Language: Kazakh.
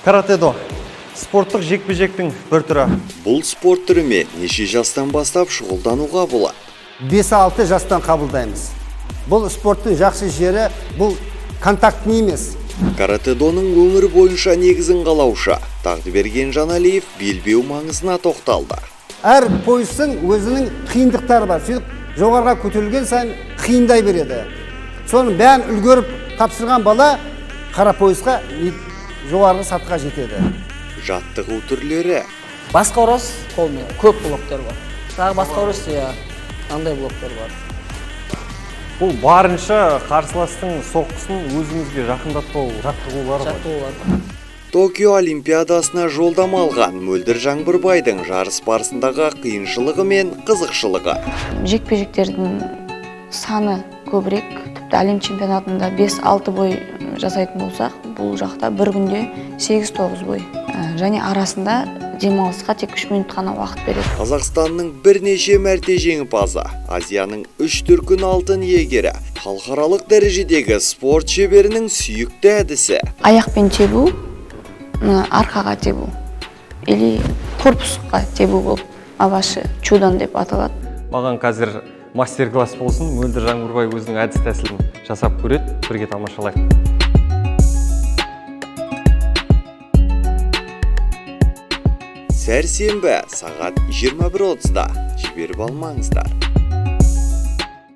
Каратэ-до спорттық жекпе-жектің бір түрі. Бұл спорт түрімен неше жастан бастап шұғылдануға болады? 5-6 жастан қабылдаймыз. Бұл спорттың жақсы жері, бұл контактный емес. Каратэ-доның өңір бойынша негізін қалаушы Тағдыберген Жаналиев белбеу маңызына тоқталды. Әр поястың өзінің қиындықтары бар. Сөйтіп жоғарға көтерілген сайын қиындай береді. Соның бәрін үлгеріп тапсырған бала қара поясқа жоғарғы сатыға жетеді. Жаттығу түрлері. Басқа ұрас қолмен көп блоктар бар. Тағы басқа ұрас андай блоктар бар. Бұл барынша қарсыластың соққысын өзіңізге жақындатпау жаттығулары бар. Токио Олимпиадасына жолдама алған Мөлдір Жаңбырбайдың жарыс барысындағы қиыншылығы мен қызықшылығы. Жекпе-жектердің саны көбірек, тіпті әлем чемпионатында 5-6 бой жасайтын болсақ, бұл жақта бір күнде 8-9 бой. Және арасында демалысқа тек 3 минут қана уақыт береді. Қазақстанның бірнеше мәрте жеңімпазы, Азияның 3 дүркін алтын иегері, халықаралық дәрежедегі спорт шеберінің сүйікті әдісі. Аяқпен тебу, арқаға тебу, или корпусқа тебу болып, аваши чудан деп аталады. Маған қазір мастер-класс болсын, Мөлдір Жаңбырбай өзінің әдіс тәсілін жасап көреді, бірге тамашалайық. Сәрсенбі сағат 21:30-да жіберіп алмаңыздар.